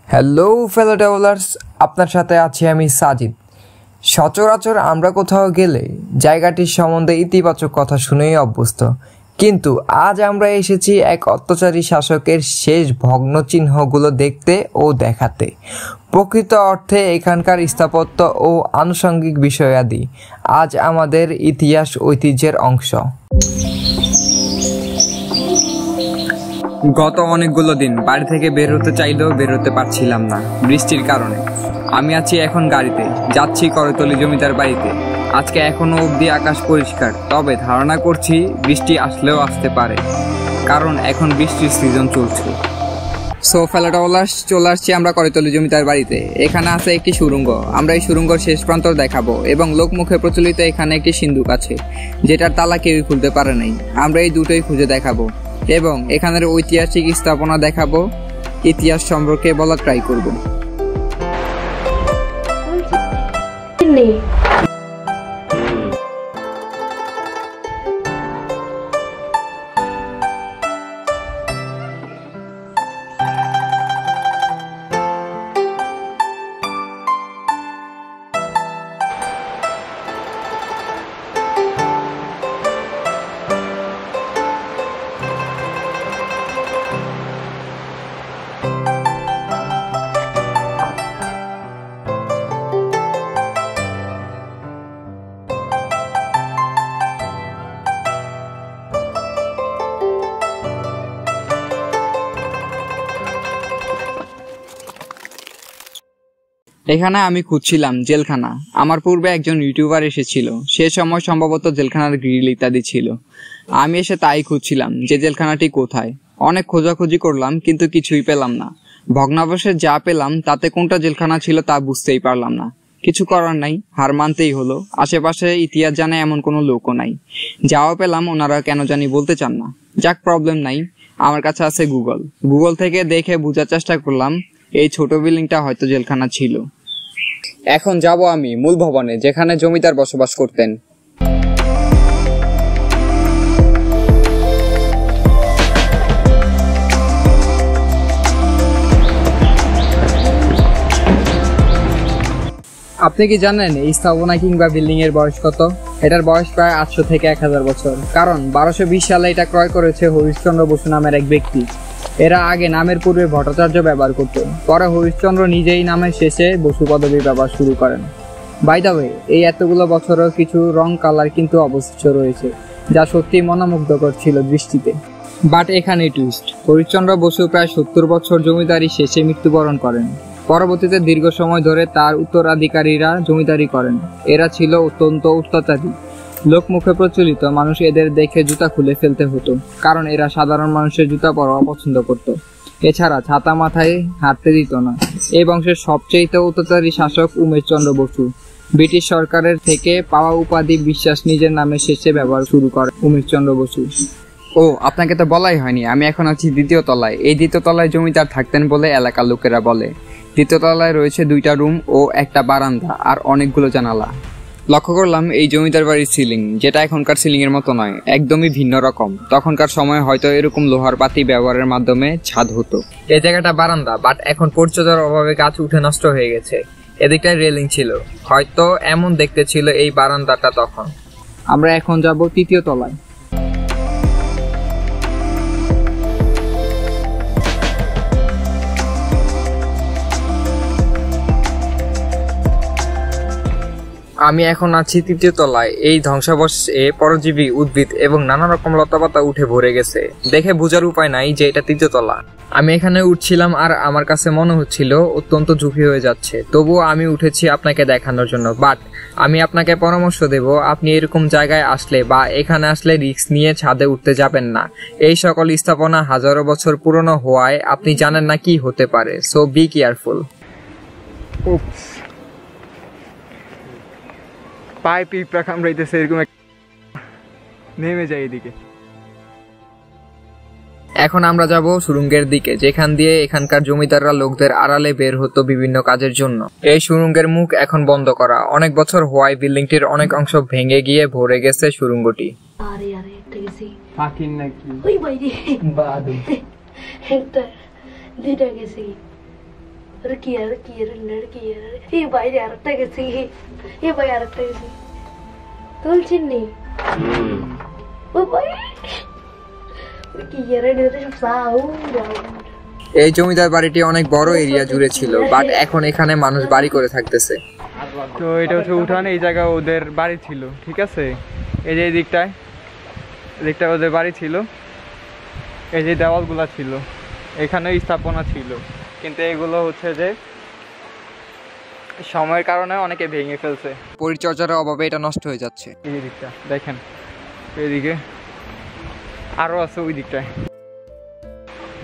Hello ফেলো travellers, আপনার সাথে আছি আমি সাজিদ। সচরাচর আমরা কোথাও গেলে জায়গাটির সম্বন্ধে ইতিবাচক কথা শুনেই অভ্যস্ত, কিন্তু আজ আমরা এসেছি এক অত্যাচারী শাসকের শেষ ভগ্নচিহ্নগুলো দেখতে ও দেখাতে। প্রকৃত অর্থে এখানকার স্থাপত্য ও আনুষঙ্গিক বিষয়াদি আজ আমাদের ইতিহাস ঐতিহ্যের অংশ। গত অনেকগুলো দিন বাড়ি থেকে বের হতে চাইলেও বের হতে পারছিলাম না বৃষ্টির কারণে। আমি আছি এখন গাড়িতে, যাচ্ছি করতলি জমিদার বাড়িতে। আজকে এখনো অবধি আকাশ পরিষ্কার, তবে ধারণা করছি বৃষ্টি আসলেও আসতে পারে, কারণ এখন বৃষ্টির সিজন চলছে। সো ফেলাটওয়ালাস, চলে আসছি আমরা করতলি জমিদার বাড়িতে। এখানে আছে একটি সুড়ঙ্গ, আমরা এই সুড়ঙ্গর শেষ প্রান্ত দেখাবো এবং লোকমুখে প্রচলিত এখানে একটি সিন্ধুক আছে যেটার তালা কেউই খুলতে পারে নাই। আমরা এই দুটোই খুঁজে দেখাবো এবং এখানের ঐতিহাসিক স্থাপনা দেখাবো, ইতিহাস সম্পর্কে বলা ট্রাই করব। এখানে আমি খুঁজছিলাম জেলখানা। আমার পূর্বে একজন ইউটিউবার এসেছিল, সে সময় সম্ভবত জেলখানার গ্রিল ইত্যাদি ছিল। আমি এসে তাই খুঁজছিলাম যে জেলখানাটি কোথায়। অনেক খোঁজাখুঁজি করলাম কিন্তু কিছুই পেলাম না। ভগ্নাবশেষ যা পেলাম তাতে কোনটা জেলখানা ছিল তা বুঝতেই পারলাম না। কিছু করার নাই, হার মানতেই হলো। আশেপাশে ইতিহাস জানে এমন কোনো লোকও নাই। যাও পেলাম, ওনারা কেন জানি বলতে চান না। যাক, প্রবলেম নাই, আমার কাছে আছে গুগল থেকে দেখে বোঝার চেষ্টা করলাম এই ছোট বিল্ডিংটা হয়তো জেলখানা ছিল। এখন যাব আমি মূল ভবনে, যেখানে জমিদার বসবাস করতেন। আপনি কি জানেন এই স্থাপনা কিংবা বিল্ডিং এর বয়স কত? এটার বয়স প্রায় 800 থেকে 1000 বছর, কারণ 1220 সালে এটা ক্রয় করেছে হরিশ্চন্দ্র বসু নামের এক ব্যক্তি। এরা আগে নামের পূর্বে ভট্টাচার্য ব্যবহার করত, পরে হরিশ্চন্দ্র নিজেই নামের শেষে বসু পদবী ব্যবহার শুরু করেন। বাই দ্য ওয়ে, এই এতগুলো বছরও কিছু রং কালার কিন্তু অবশিষ্ট রয়েছে, যা সত্যি মনোমুগ্ধকর ছিল দৃষ্টিতে। বাট এখানে টুইস্ট, হরিশ্চন্দ্র বসু প্রায় 70 বছর জমিদারি শেষে মৃত্যুবরণ করেন। পরবর্তীতে দীর্ঘ সময় ধরে তার উত্তরাধিকারীরা জমিদারি করেন। এরা ছিল অত্যন্ত অত্যাচারী। লোকমুখে প্রচলিত, মানুষ এদের দেখে জুতা খুলে ফেলতে হতো, কারণ এরা সাধারণ মানুষের জুতা পরা অপছন্দ করত। এছাড়া ছাতা মাথায় হাঁটতে দিত না। এই বংশের সবচেয়ে অত্যাচারী শাসক উমেশ চন্দ্র বসু ব্রিটিশ সরকারের থেকে পাওয়া উপাধি বিশ্বাস নিজের নামে শেষে ব্যবহার শুরু করেন উমেশ চন্দ্র বসু। ও, আপনাকে তো বলাই হয়নি, আমি এখন আছি দ্বিতীয় তলায়। এই দ্বিতীয় তলায় জমিদার থাকতেন বলে এলাকার লোকেরা বলে। দ্বিতীয় তলায় রয়েছে 2টা রুম ও একটা বারান্দা আর অনেকগুলো জানালা। লক্ষ্য করলাম এই জমিদার বাড়ির সিলিং, যেটা এখনকার সিলিং এর মতো নয়, একদমই ভিন্ন রকম। তখনকার সময় হয়তো এরকম লোহার পাতি ব্যবহারের মাধ্যমে ছাদ হতো। এই জায়গাটা বারান্দা, বাট এখন পরিচর্যার অভাবে গাছ উঠে নষ্ট হয়ে গেছে। এদিকটায় রেলিং ছিল, হয়তো এমন দেখতে ছিল এই বারান্দাটা তখন। আমরা এখন যাব 3য় তলায়। আমি এখন আছি 3য় তলায়। এই ধ্বংসাবশেষে পরজীবী, উদ্ভিদ এবং নানা রকম লতাপাতা উঠে ভরে গেছে। দেখে বোঝার উপায় নাই যে এটা 3য় তলা। আমি এখানে উঠছিলাম আর আমার কাছে মনে হচ্ছিল অত্যন্ত ঝুঁকি হয়ে যাচ্ছে, তবুও আমি উঠেছি আপনাকে দেখানোর জন্য। বাট আমি আপনাকে পরামর্শ দেব, আপনি এরকম জায়গায় আসলে বা এখানে আসলে রিস্ক নিয়ে ছাদে উঠতে যাবেন না। এই সকল স্থাপনা হাজারো বছর পুরনো হওয়ায় আপনি জানেন না কি হতে পারে, সো বি কেয়ারফুল। পায়ে পিঁপড়া কামড়াইতেছে, এরকম নেমে যায় এদিকে। এখন আমরা যাব সুড়ঙ্গের দিকে, যেখান দিয়ে এখানকার জমিদাররা লোকদের আড়ালে বের হতো বিভিন্ন কাজের জন্য। এই সুড়ঙ্গের মুখ এখন বন্ধ করা। অনেক বছর হওয়ায় বিল্ডিংটির অনেক অংশ ভেঙে গিয়ে ভরে গেছে সুড়ঙ্গটি। একটা দুইটা গেছি কি আর এই বাইরে আরেকটা গেছি এই ভাই আরেকটা গেছি তুলছেন নি ও ভাই কি আর সব সাউ এই জমিদার বাড়িটি অনেক বড় এরিয়া জুড়ে ছিল, বাট এখন এখানে মানুষ বাড়ি করে থাকতেছে। তো এটা হচ্ছে উঠান, এই জায়গা ওদের বাড়ি ছিল, ঠিক আছে। এই যে এই দিকটায় ওদের বাড়ি ছিল, এই যে দেওয়ালগুলা ছিল, এখানে স্থাপনা ছিল, কিন্তু এগুলো হচ্ছে যে সময়ের কারণে অনেকে ভেঙে ফেলছে, পরিচর্যার অভাবে এটা নষ্ট হয়ে যাচ্ছে। এই দিকটা দেখেন, এইদিকে আরো আছে, ওই দিকটায়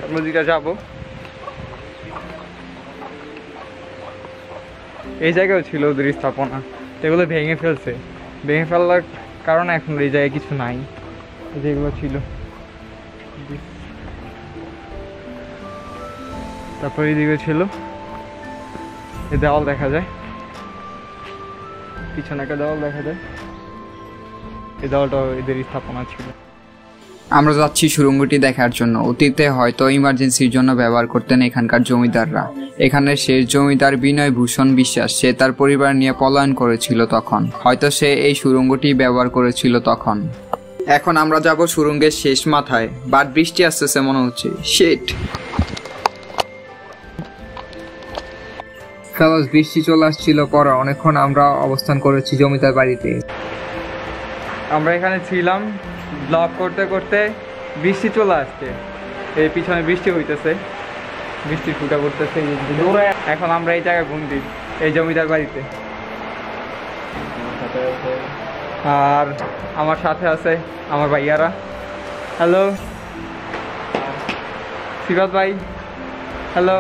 আমরা দিকটা যাবো। এই জায়গাও ছিল ওদের স্থাপনা, এগুলো ভেঙে ফেলছে, ভেঙে ফেলার কারণে এখন এই জায়গায় কিছু নাই, যেগুলো ছিল। তারপর এইদিকে ছিল এই দেওয়াল দেখা যায়, পিছনে একটা দেওয়াল দেখা যায়, এই দেওয়ালটা এদের স্থাপনা ছিল। আমরা যাচ্ছি সুড়ঙ্গটি দেখার জন্য। অতীতে হয়তো ইমার্জেন্সির জন্য ব্যবহার করতেন এখানকার জমিদাররা। এখানে শেষ জমিদার বিনয় ভূষণ বিশ্বাস, সে তার পরিবার নিয়ে পলায়ন করেছিল তখন, হয়তো সে এই সুড়ঙ্গটি ব্যবহার করেছিল তখন। এখন আমরা যাব সুড়ঙ্গের শেষ মাথায়, বাট বৃষ্টি আসতেছে মনে হচ্ছে। শিট ফেলাস, বৃষ্টি চলে আসছিল পর অনেকক্ষণ আমরা অবস্থান করেছি জমিদার বাড়িতে। আমরা এখানে ছিলাম ব্লগ করতে করতে, বৃষ্টি চলে আসছে, এই পিছনে বৃষ্টি হইতেছে, বৃষ্টির ফুটা পড়তেছে। এখন আমরা এই জায়গায় বন্দি, এই জমিদার বাড়িতে। আর আমার সাথে আছে আমার ভাইয়ারা। হ্যালো সিবাত ভাই, হ্যালো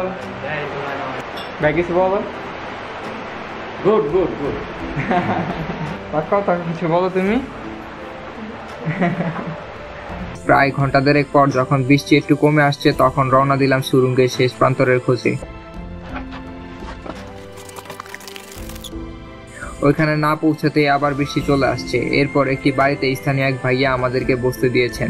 ভাই, কিছু বলো। গুড গুড গুড কথা কিছু বলো তুমি। প্রায় ঘন্টা দেড়েক পর যখন বৃষ্টি একটু কমে আসছে, তখন রওনা দিলাম সুড়ঙ্গের শেষ প্রান্তরের খোঁজে। ওইখানে না পৌঁছাতেই আবার বৃষ্টি চলে আসছে। এরপর একটি বাড়িতে স্থানীয় এক ভাইয়া আমাদেরকে বসতে দিয়েছেন।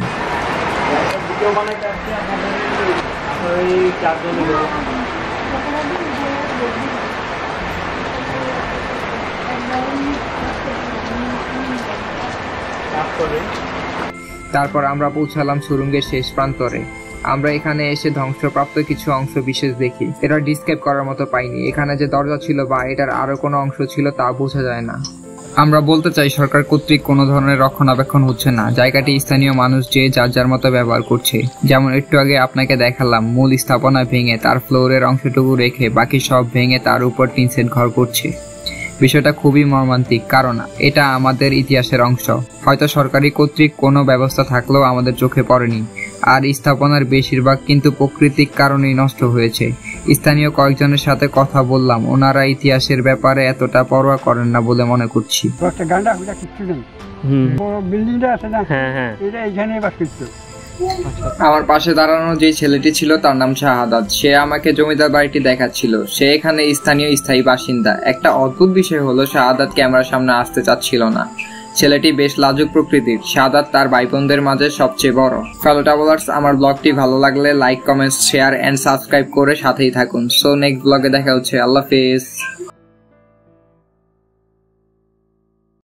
তারপর আমরা পৌঁছালাম সুড়ঙ্গের শেষ প্রান্তরে। আমরা এখানে এসে ধ্বংসপ্রাপ্ত কিছু অংশ বিশেষ দেখি, এটা ডিসক্রাইব করার মতো পাইনি। এখানে যে দরজা ছিল বা এটার আরো কোনো অংশ ছিল তা বোঝা যায় না। আমরা বলতে চাই সরকার কর্তৃক কোনো ধরনের রক্ষণাবেক্ষণ হচ্ছে না, জায়গাটি স্থানীয় মানুষ যে যার যার মতো ব্যবহার করছে। যেমন একটু আগে আপনাকে দেখালাম, মূল স্থাপনা ভেঙে তার ফ্লোরের অংশটুকু রেখে বাকি সব ভেঙে তার উপর টিন সেট ঘর করছে। বিষয়টা খুবই মর্মান্তিক, কারণ এটা আমাদের ইতিহাসের অংশ। হয়তো সরকারি কর্তৃক কোনো ব্যবস্থা থাকলেও আমাদের চোখে পড়েনি। আর স্থাপনার বেশিরভাগ কিন্তু প্রাকৃতিক কারণেই নষ্ট হয়েছে। স্থানীয় কয়েকজনের সাথে কথা বললাম, ওনারা ইতিহাসের ব্যাপারে এতটা পরোয়া করেন না বলে মনে করছি। আমার পাশে দাঁড়ানো যে ছেলেটি ছিল তার নাম শাহাদাত। সে আমাকে জমিদার বাড়িটি দেখাচ্ছিল। সে এখানে স্থানীয় স্থায়ী বাসিন্দা। একটা অদ্ভুত বিষয় হলো, শাহাদাত ক্যামেরার সামনে আসতে চাচ্ছিল না। ছেলেটি বেশ লাজুক প্রকৃতির। শাহাদাত তার ভাই বোনদের মাঝে সবচেয়ে বড়। ফেলো ট্রাভেলার্স, আমার ব্লগটি ভালো লাগলে like, comments, share and subscribe করে সাথেই থাকুন। সো নেক্সট ব্লগে দেখা হচ্ছে। আল্লাহ হাফেজ।